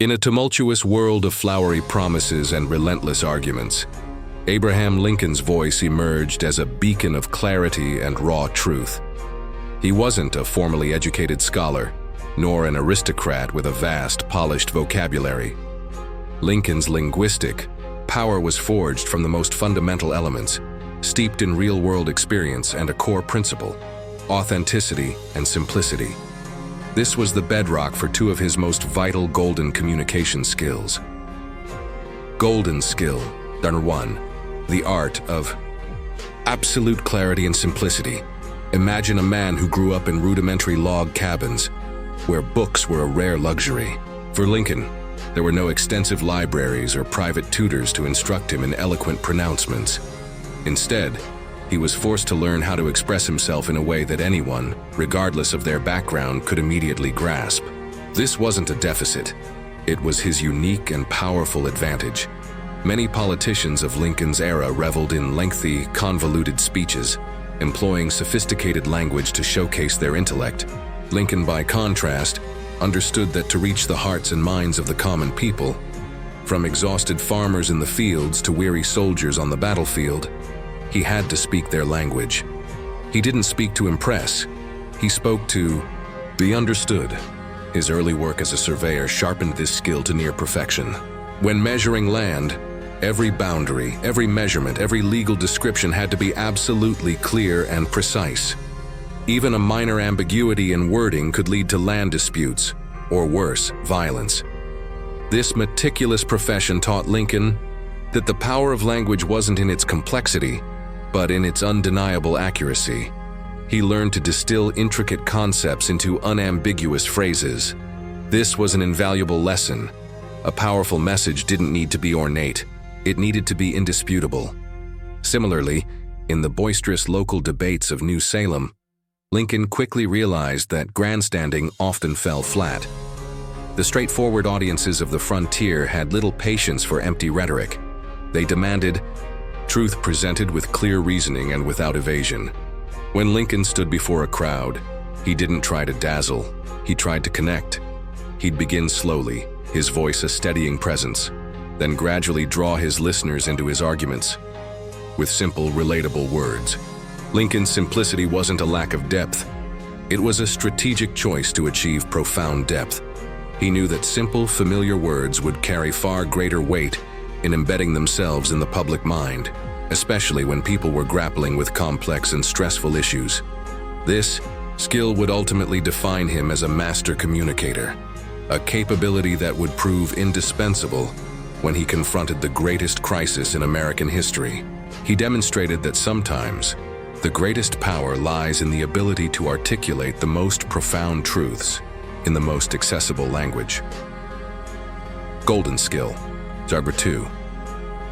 In a tumultuous world of flowery promises and relentless arguments, Abraham Lincoln's voice emerged as a beacon of clarity and raw truth. He wasn't a formally educated scholar, nor an aristocrat with a vast, polished vocabulary. Lincoln's linguistic power was forged from the most fundamental elements, steeped in real-world experience and a core principle: authenticity and simplicity. This was the bedrock for two of his most vital golden communication skills. Golden skill, number 1, the art of absolute clarity and simplicity. Imagine a man who grew up in rudimentary log cabins, where books were a rare luxury. For Lincoln, there were no extensive libraries or private tutors to instruct him in eloquent pronouncements. Instead, he was forced to learn how to express himself in a way that anyone, regardless of their background, could immediately grasp. This wasn't a deficit. It was his unique and powerful advantage. Many politicians of Lincoln's era reveled in lengthy, convoluted speeches, employing sophisticated language to showcase their intellect. Lincoln, by contrast, understood that to reach the hearts and minds of the common people, from exhausted farmers in the fields to weary soldiers on the battlefield, he had to speak their language. He didn't speak to impress. He spoke to be understood. His early work as a surveyor sharpened this skill to near perfection. When measuring land, every boundary, every measurement, every legal description had to be absolutely clear and precise. Even a minor ambiguity in wording could lead to land disputes, or worse, violence. This meticulous profession taught Lincoln that the power of language wasn't in its complexity, but in its undeniable accuracy. He learned to distill intricate concepts into unambiguous phrases. This was an invaluable lesson. A powerful message didn't need to be ornate. It needed to be indisputable. Similarly, in the boisterous local debates of New Salem, Lincoln quickly realized that grandstanding often fell flat. The straightforward audiences of the frontier had little patience for empty rhetoric. They demanded truth presented with clear reasoning and without evasion. When Lincoln stood before a crowd, he didn't try to dazzle, he tried to connect. He'd begin slowly, his voice a steadying presence, then gradually draw his listeners into his arguments with simple, relatable words. Lincoln's simplicity wasn't a lack of depth. It was a strategic choice to achieve profound depth. He knew that simple, familiar words would carry far greater weight in embedding themselves in the public mind, especially when people were grappling with complex and stressful issues. This skill would ultimately define him as a master communicator, a capability that would prove indispensable when he confronted the greatest crisis in American history. He demonstrated that sometimes the greatest power lies in the ability to articulate the most profound truths in the most accessible language. Golden skill, number 2.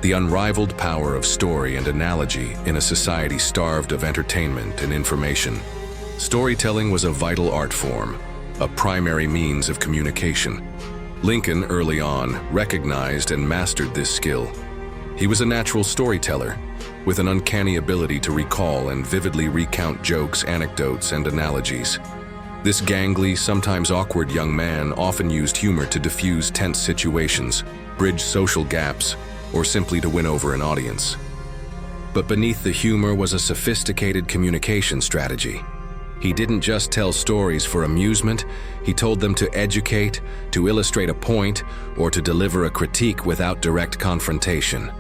The unrivaled power of story and analogy in a society starved of entertainment and information. Storytelling was a vital art form, a primary means of communication. Lincoln, early on, recognized and mastered this skill. He was a natural storyteller, with an uncanny ability to recall and vividly recount jokes, anecdotes, and analogies. This gangly, sometimes awkward young man often used humor to diffuse tense situations, bridge social gaps, or simply to win over an audience. But beneath the humor was a sophisticated communication strategy. He didn't just tell stories for amusement, he told them to educate, to illustrate a point, or to deliver a critique without direct confrontation.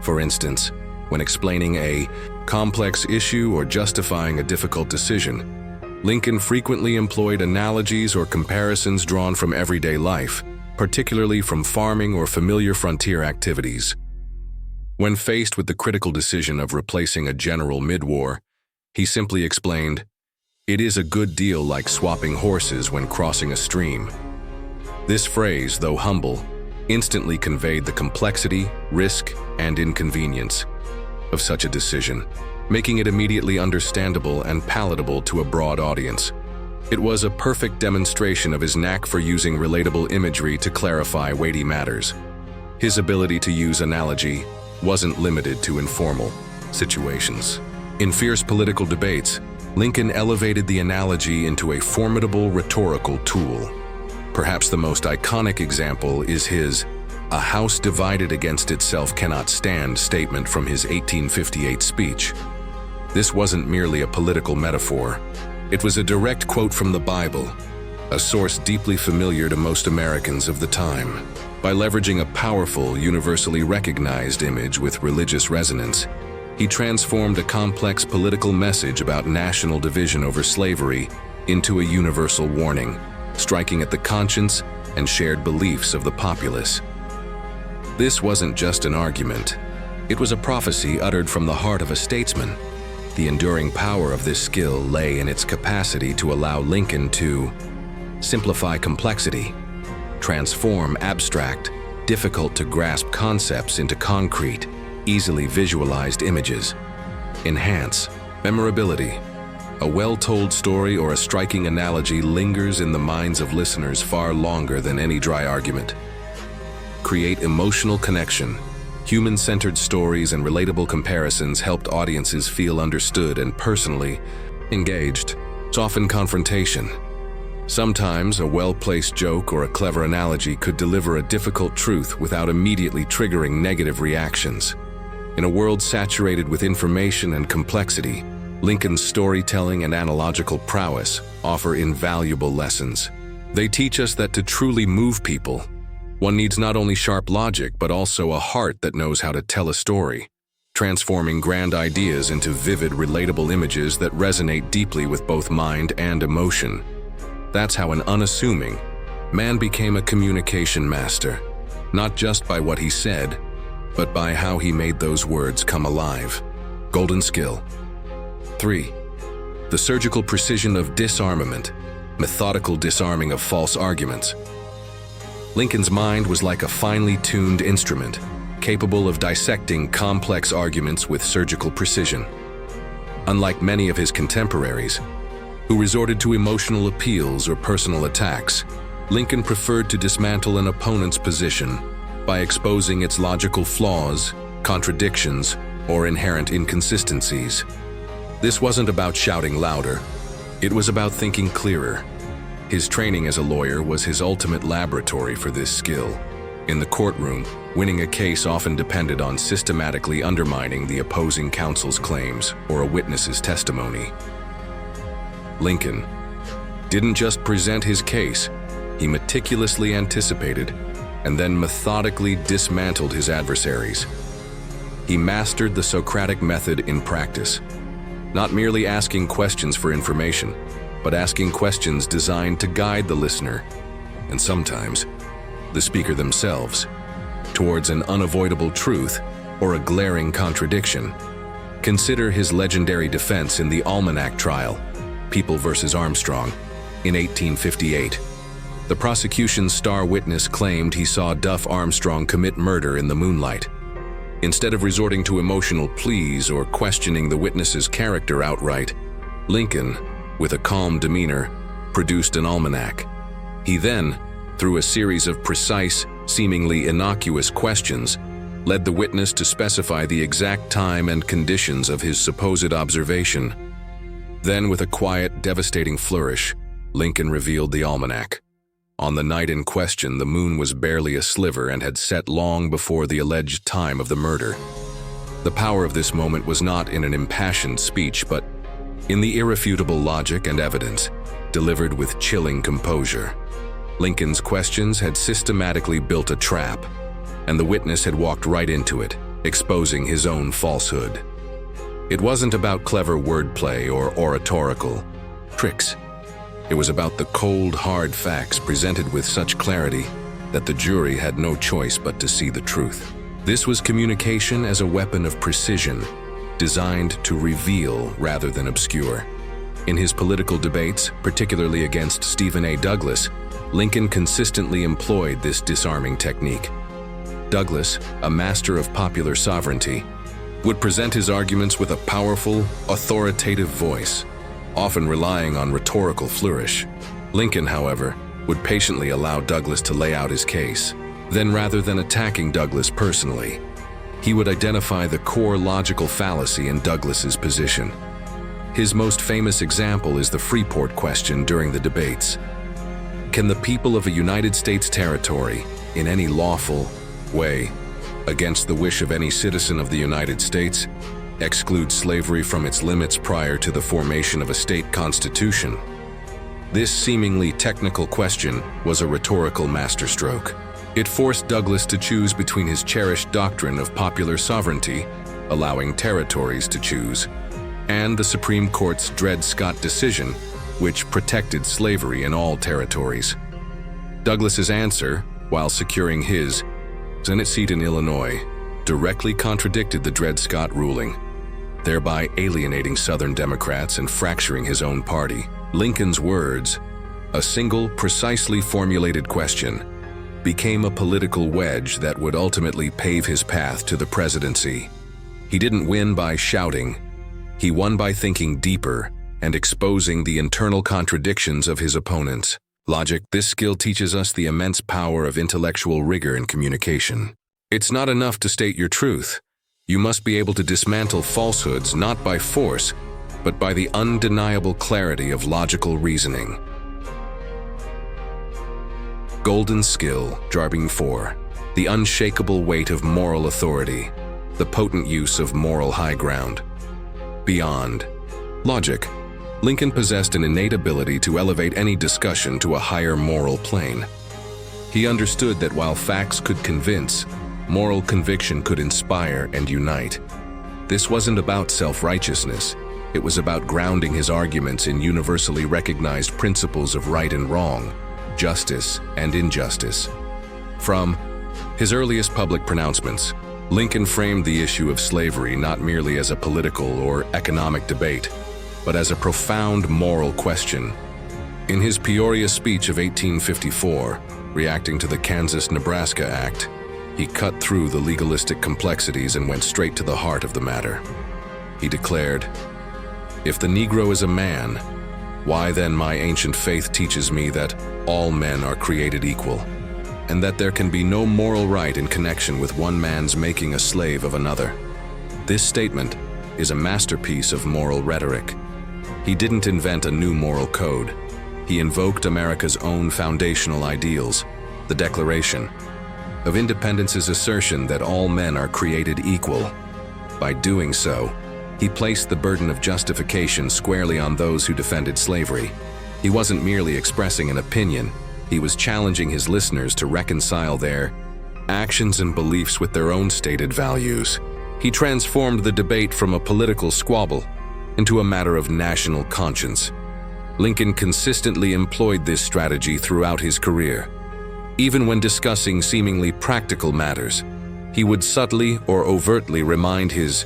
For instance, when explaining a complex issue or justifying a difficult decision, Lincoln frequently employed analogies or comparisons drawn from everyday life, particularly from farming or familiar frontier activities. When faced with the critical decision of replacing a general mid-war, he simply explained, "It is a good deal like swapping horses when crossing a stream." This phrase, though humble, instantly conveyed the complexity, risk, and inconvenience of such a decision, making it immediately understandable and palatable to a broad audience. It was a perfect demonstration of his knack for using relatable imagery to clarify weighty matters. His ability to use analogy wasn't limited to informal situations. In fierce political debates, Lincoln elevated the analogy into a formidable rhetorical tool. Perhaps the most iconic example is his "A house divided against itself cannot stand" statement from his 1858 speech. This wasn't merely a political metaphor. It was a direct quote from the Bible, a source deeply familiar to most Americans of the time. By leveraging a powerful, universally recognized image with religious resonance, he transformed a complex political message about national division over slavery into a universal warning, striking at the conscience and shared beliefs of the populace. This wasn't just an argument. It was a prophecy uttered from the heart of a statesman. The enduring power of this skill lay in its capacity to allow Lincoln to simplify complexity, transform abstract, difficult-to-grasp concepts into concrete, easily visualized images, enhance memorability. A well-told story or a striking analogy lingers in the minds of listeners far longer than any dry argument. Create emotional connection. Human-centered stories and relatable comparisons helped audiences feel understood and personally engaged. Soften confrontation. Sometimes a well-placed joke or a clever analogy could deliver a difficult truth without immediately triggering negative reactions. In a world saturated with information and complexity, Lincoln's storytelling and analogical prowess offer invaluable lessons. They teach us that to truly move people, one needs not only sharp logic but also a heart that knows how to tell a story, transforming grand ideas into vivid, relatable images that resonate deeply with both mind and emotion. That's how an unassuming man became a communication master, not just by what he said, but by how he made those words come alive. Golden skill. 3. The surgical precision of disarmament, methodical disarming of false arguments. Lincoln's mind was like a finely tuned instrument, capable of dissecting complex arguments with surgical precision. Unlike many of his contemporaries, who resorted to emotional appeals or personal attacks, Lincoln preferred to dismantle an opponent's position by exposing its logical flaws, contradictions, or inherent inconsistencies. This wasn't about shouting louder. It was about thinking clearer. His training as a lawyer was his ultimate laboratory for this skill. In the courtroom, winning a case often depended on systematically undermining the opposing counsel's claims or a witness's testimony. Lincoln didn't just present his case, he meticulously anticipated and then methodically dismantled his adversaries. He mastered the Socratic method in practice, not merely asking questions for information, but asking questions designed to guide the listener, and sometimes the speaker themselves, towards an unavoidable truth or a glaring contradiction. Consider his legendary defense in the Almanac trial, People versus Armstrong, in 1858. The prosecution's star witness claimed he saw Duff Armstrong commit murder in the moonlight. Instead of resorting to emotional pleas or questioning the witness's character outright, Lincoln, with a calm demeanor, produced an almanac. He then, through a series of precise, seemingly innocuous questions, led the witness to specify the exact time and conditions of his supposed observation. Then, with a quiet, devastating flourish, Lincoln revealed the almanac. On the night in question, the moon was barely a sliver and had set long before the alleged time of the murder. The power of this moment was not in an impassioned speech, but in the irrefutable logic and evidence, delivered with chilling composure. Lincoln's questions had systematically built a trap, and the witness had walked right into it, exposing his own falsehood. It wasn't about clever wordplay or oratorical tricks. It was about the cold, hard facts presented with such clarity that the jury had no choice but to see the truth. This was communication as a weapon of precision, designed to reveal rather than obscure. In his political debates, particularly against Stephen A. Douglas, Lincoln consistently employed this disarming technique. Douglas, a master of popular sovereignty, would present his arguments with a powerful, authoritative voice, often relying on rhetorical flourish. Lincoln, however, would patiently allow Douglas to lay out his case. Then, rather than attacking Douglas personally, he would identify the core logical fallacy in Douglas's position. His most famous example is the Freeport question during the debates. Can the people of a United States territory, in any lawful way, against the wish of any citizen of the United States, exclude slavery from its limits prior to the formation of a state constitution? This seemingly technical question was a rhetorical masterstroke. It forced Douglas to choose between his cherished doctrine of popular sovereignty, allowing territories to choose, and the Supreme Court's Dred Scott decision, which protected slavery in all territories. Douglas's answer, while securing his Senate seat in Illinois, directly contradicted the Dred Scott ruling, thereby alienating Southern Democrats and fracturing his own party. Lincoln's words, a single, precisely formulated question, became a political wedge that would ultimately pave his path to the presidency. He didn't win by shouting. He won by thinking deeper and exposing the internal contradictions of his opponents. Logic. This skill teaches us the immense power of intellectual rigor in communication. It's not enough to state your truth. You must be able to dismantle falsehoods not by force, but by the undeniable clarity of logical reasoning. Golden skill, Darbing 4. The unshakable weight of moral authority, the potent use of moral high ground. Beyond logic, Lincoln possessed an innate ability to elevate any discussion to a higher moral plane. He understood that while facts could convince, moral conviction could inspire and unite. This wasn't about self-righteousness. It was about grounding his arguments in universally recognized principles of right and wrong, justice and injustice. From his earliest public pronouncements, Lincoln framed the issue of slavery not merely as a political or economic debate, but as a profound moral question. In his Peoria speech of 1854, reacting to the Kansas-Nebraska Act, he cut through the legalistic complexities and went straight to the heart of the matter. He declared, "If the Negro is a man, why then my ancient faith teaches me that all men are created equal, and that there can be no moral right in connection with one man's making a slave of another." This statement is a masterpiece of moral rhetoric. He didn't invent a new moral code. He invoked America's own foundational ideals, the Declaration of Independence's assertion that all men are created equal. By doing so, he placed the burden of justification squarely on those who defended slavery. He wasn't merely expressing an opinion, he was challenging his listeners to reconcile their actions and beliefs with their own stated values. He transformed the debate from a political squabble into a matter of national conscience. Lincoln consistently employed this strategy throughout his career. Even when discussing seemingly practical matters, he would subtly or overtly remind his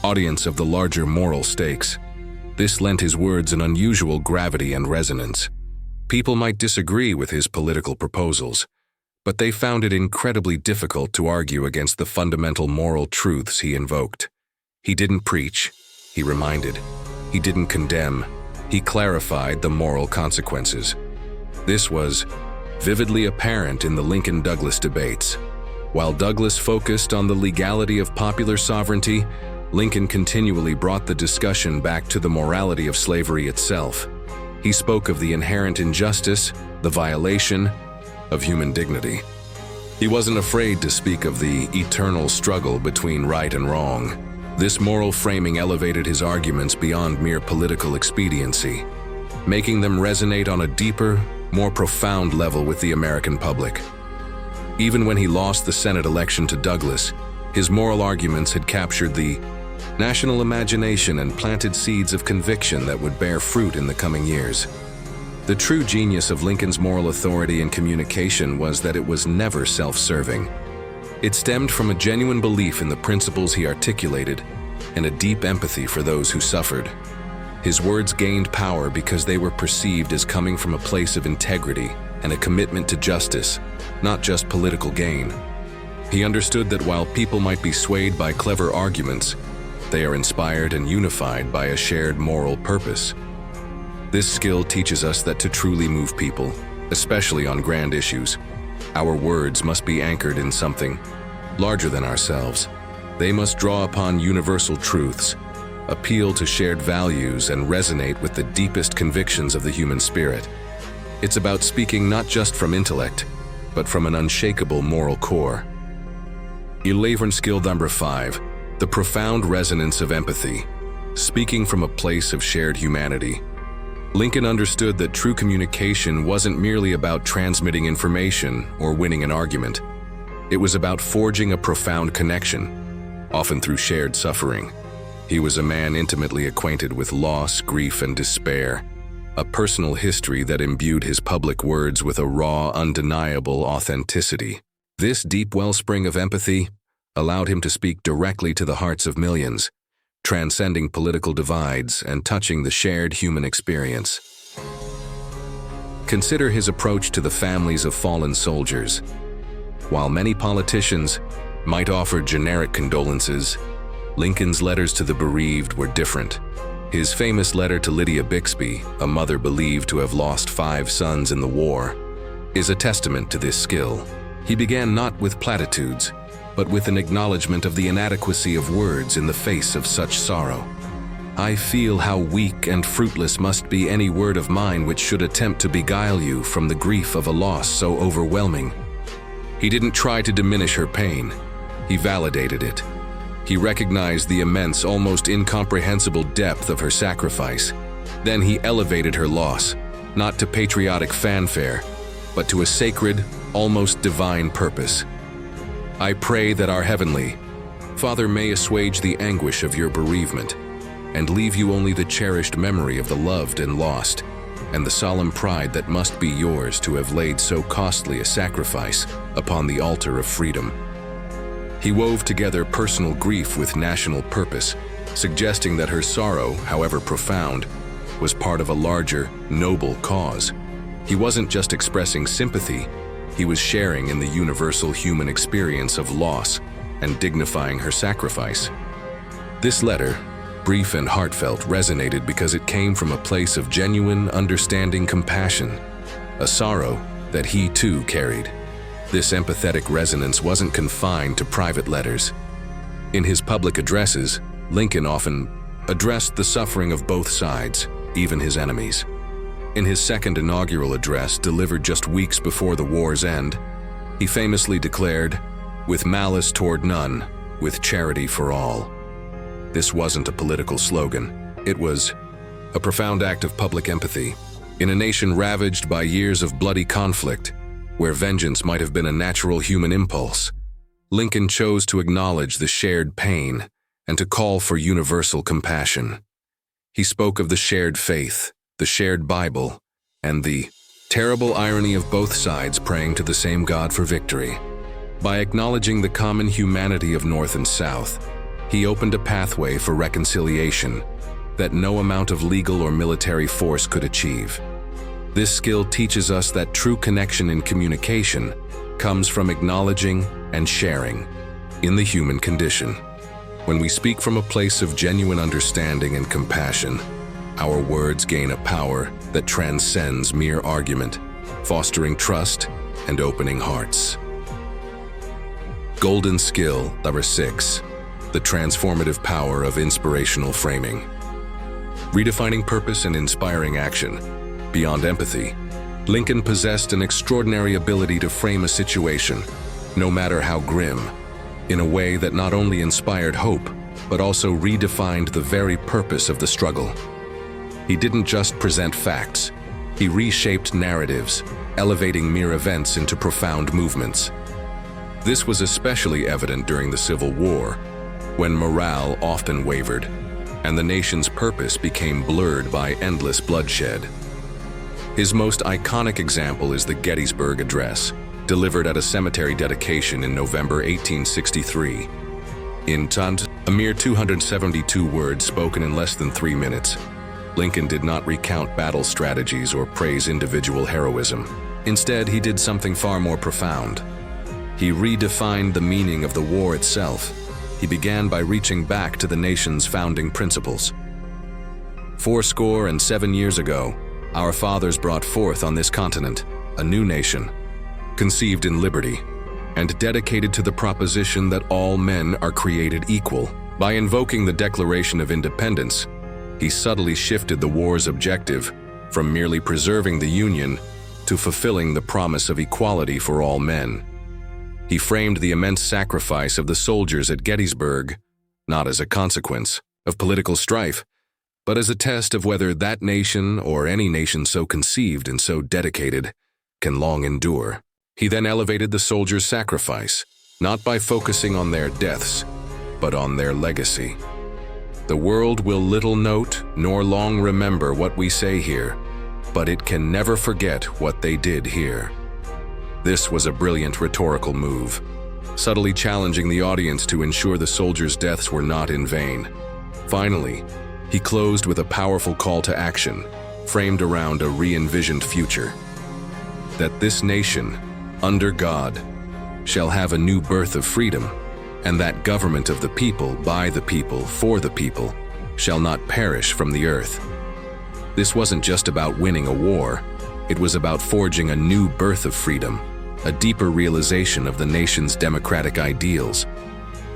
audience of the larger moral stakes. This lent his words an unusual gravity and resonance. People might disagree with his political proposals, but they found it incredibly difficult to argue against the fundamental moral truths he invoked. He didn't preach, he reminded. He didn't condemn, he clarified the moral consequences. This was vividly apparent in the Lincoln-Douglas debates. While Douglas focused on the legality of popular sovereignty, Lincoln continually brought the discussion back to the morality of slavery itself. He spoke of the inherent injustice, the violation of human dignity. He wasn't afraid to speak of the eternal struggle between right and wrong. This moral framing elevated his arguments beyond mere political expediency, making them resonate on a deeper, more profound level with the American public. Even when he lost the Senate election to Douglas, his moral arguments had captured the national imagination and planted seeds of conviction that would bear fruit in the coming years. The true genius of Lincoln's moral authority in communication was that it was never self-serving. It stemmed from a genuine belief in the principles he articulated and a deep empathy for those who suffered. His words gained power because they were perceived as coming from a place of integrity and a commitment to justice, not just political gain. He understood that while people might be swayed by clever arguments, they are inspired and unified by a shared moral purpose. This skill teaches us that to truly move people, especially on grand issues, our words must be anchored in something larger than ourselves. They must draw upon universal truths, appeal to shared values, and resonate with the deepest convictions of the human spirit. It's about speaking not just from intellect, but from an unshakable moral core. 11 skill number 5, the profound resonance of empathy, speaking from a place of shared humanity. Lincoln understood that true communication wasn't merely about transmitting information or winning an argument. It was about forging a profound connection, often through shared suffering. He was a man intimately acquainted with loss, grief, and despair, a personal history that imbued his public words with a raw, undeniable authenticity. This deep wellspring of empathy allowed him to speak directly to the hearts of millions, transcending political divides and touching the shared human experience. Consider his approach to the families of fallen soldiers. While many politicians might offer generic condolences, Lincoln's letters to the bereaved were different. His famous letter to Lydia Bixby, a mother believed to have lost 5 sons in the war, is a testament to this skill. He began not with platitudes, but with an acknowledgement of the inadequacy of words in the face of such sorrow. I feel how weak and fruitless must be any word of mine which should attempt to beguile you from the grief of a loss so overwhelming. He didn't try to diminish her pain. He validated it. He recognized the immense, almost incomprehensible depth of her sacrifice. Then he elevated her loss, not to patriotic fanfare, but to a sacred, almost divine purpose. I pray that our Heavenly Father may assuage the anguish of your bereavement and leave you only the cherished memory of the loved and lost, and the solemn pride that must be yours to have laid so costly a sacrifice upon the altar of freedom. He wove together personal grief with national purpose, suggesting that her sorrow, however profound, was part of a larger, noble cause. He wasn't just expressing sympathy, he was sharing in the universal human experience of loss and dignifying her sacrifice. This letter, brief and heartfelt, resonated because it came from a place of genuine, understanding compassion, a sorrow that he too carried. This empathetic resonance wasn't confined to private letters. In his public addresses, Lincoln often addressed the suffering of both sides, even his enemies. In his second inaugural address, delivered just weeks before the war's end, he famously declared, "With malice toward none, with charity for all." This wasn't a political slogan. It was a profound act of public empathy. In a nation ravaged by years of bloody conflict, where vengeance might have been a natural human impulse, Lincoln chose to acknowledge the shared pain and to call for universal compassion. He spoke of the shared faith, the shared Bible, and the terrible irony of both sides praying to the same God for victory. By acknowledging the common humanity of North and South, he opened a pathway for reconciliation that no amount of legal or military force could achieve. This skill teaches us that true connection in communication comes from acknowledging and sharing in the human condition. When we speak from a place of genuine understanding and compassion, our words gain a power that transcends mere argument, fostering trust and opening hearts. Golden skill number 6, the transformative power of inspirational framing. Redefining purpose and inspiring action. Beyond empathy, Lincoln possessed an extraordinary ability to frame a situation, no matter how grim, in a way that not only inspired hope, but also redefined the very purpose of the struggle. He didn't just present facts, he reshaped narratives, elevating mere events into profound movements. This was especially evident during the Civil War, when morale often wavered, and the nation's purpose became blurred by endless bloodshed. His most iconic example is the Gettysburg Address, delivered at a cemetery dedication in November 1863. In a mere 272 words spoken in less than 3 minutes, Lincoln did not recount battle strategies or praise individual heroism. Instead, he did something far more profound. He redefined the meaning of the war itself. He began by reaching back to the nation's founding principles. 77 years ago, our fathers brought forth on this continent a new nation, conceived in liberty, and dedicated to the proposition that all men are created equal. By invoking the Declaration of Independence, he subtly shifted the war's objective from merely preserving the Union to fulfilling the promise of equality for all men. He framed the immense sacrifice of the soldiers at Gettysburg not as a consequence of political strife, but as a test of whether that nation, or any nation so conceived and so dedicated, can long endure. He then elevated the soldiers' sacrifice, not by focusing on their deaths, but on their legacy. The world will little note nor long remember what we say here, but it can never forget what they did here. This was a brilliant rhetorical move, subtly challenging the audience to ensure the soldiers' deaths were not in vain. Finally, he closed with a powerful call to action, framed around a re-envisioned future. That this nation, under God, shall have a new birth of freedom, and that government of the people, by the people, for the people, shall not perish from the earth. This wasn't just about winning a war, it was about forging a new birth of freedom, a deeper realization of the nation's democratic ideals.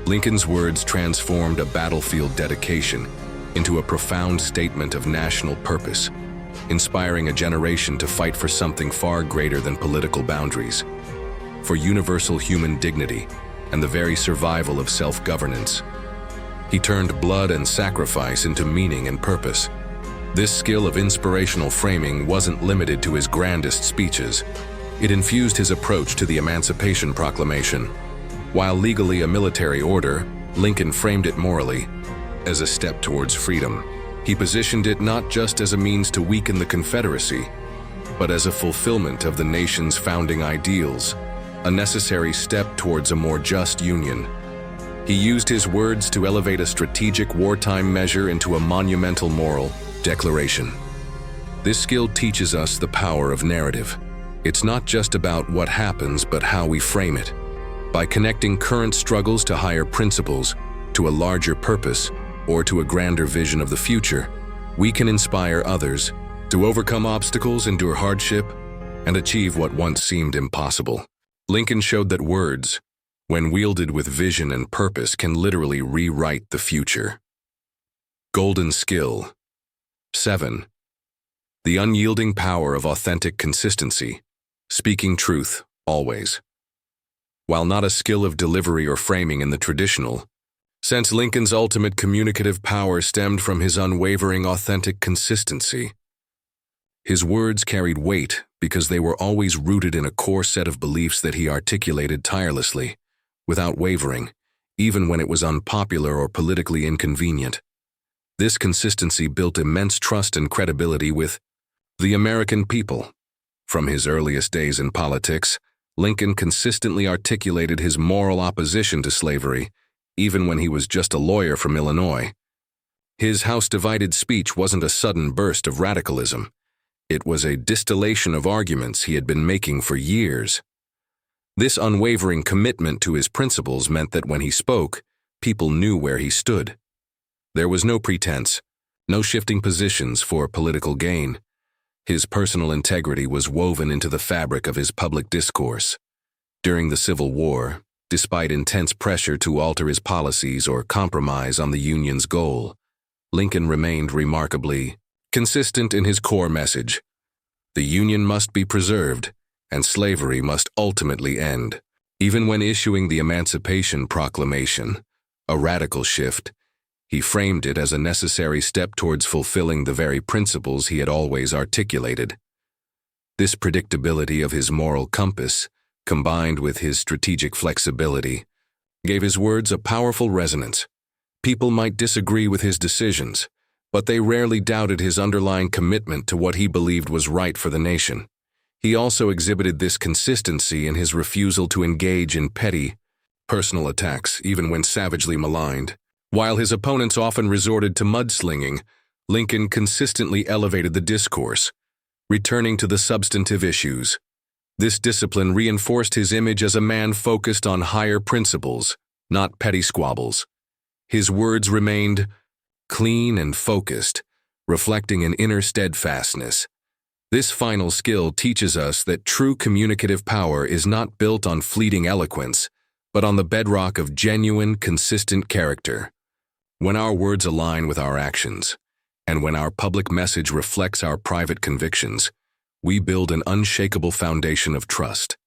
Lincoln's words transformed a battlefield dedication into a profound statement of national purpose, inspiring a generation to fight for something far greater than political boundaries, for universal human dignity and the very survival of self-governance. He turned blood and sacrifice into meaning and purpose. This skill of inspirational framing wasn't limited to his grandest speeches. It infused his approach to the Emancipation Proclamation. While legally a military order, Lincoln framed it morally as a step towards freedom. He positioned it not just as a means to weaken the Confederacy, but as a fulfillment of the nation's founding ideals, a necessary step towards a more just union. He used his words to elevate a strategic wartime measure into a monumental moral declaration. This skill teaches us the power of narrative. It's not just about what happens, but how we frame it. By connecting current struggles to higher principles, to a larger purpose, or to a grander vision of the future, we can inspire others to overcome obstacles, endure hardship, and achieve what once seemed impossible. Lincoln showed that words, when wielded with vision and purpose, can literally rewrite the future. Golden skill. 7. The unyielding power of authentic consistency. Speaking truth, always. While not a skill of delivery or framing in the traditional sense, Lincoln's ultimate communicative power stemmed from his unwavering authentic consistency. His words carried weight because they were always rooted in a core set of beliefs that he articulated tirelessly, without wavering, even when it was unpopular or politically inconvenient. This consistency built immense trust and credibility with the American people. From his earliest days in politics, Lincoln consistently articulated his moral opposition to slavery, even when he was just a lawyer from Illinois. His House Divided speech wasn't a sudden burst of radicalism. It was a distillation of arguments he had been making for years. This unwavering commitment to his principles meant that when he spoke, people knew where he stood. There was no pretense, no shifting positions for political gain. His personal integrity was woven into the fabric of his public discourse. During the Civil War, despite intense pressure to alter his policies or compromise on the Union's goal, Lincoln remained remarkably consistent in his core message. The Union must be preserved, and slavery must ultimately end. Even when issuing the Emancipation Proclamation, a radical shift, he framed it as a necessary step towards fulfilling the very principles he had always articulated. This predictability of his moral compass, combined with his strategic flexibility, gave his words a powerful resonance. People might disagree with his decisions, but they rarely doubted his underlying commitment to what he believed was right for the nation. He also exhibited this consistency in his refusal to engage in petty, personal attacks, even when savagely maligned. While his opponents often resorted to mudslinging, Lincoln consistently elevated the discourse, returning to the substantive issues. This discipline reinforced his image as a man focused on higher principles, not petty squabbles. His words remained clean and focused, reflecting an inner steadfastness. This final skill teaches us that true communicative power is not built on fleeting eloquence, but on the bedrock of genuine, consistent character. When our words align with our actions, and when our public message reflects our private convictions, We build an unshakable foundation of trust.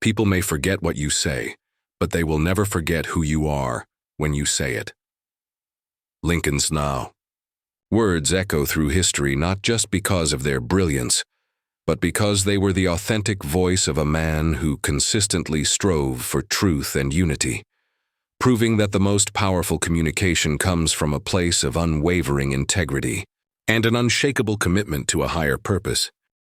People may forget what you say, but they will never forget who you are when you say it. Lincoln's Now. Words echo through history not just because of their brilliance, but because they were the authentic voice of a man who consistently strove for truth and unity, proving that the most powerful communication comes from a place of unwavering integrity and an unshakable commitment to a higher purpose.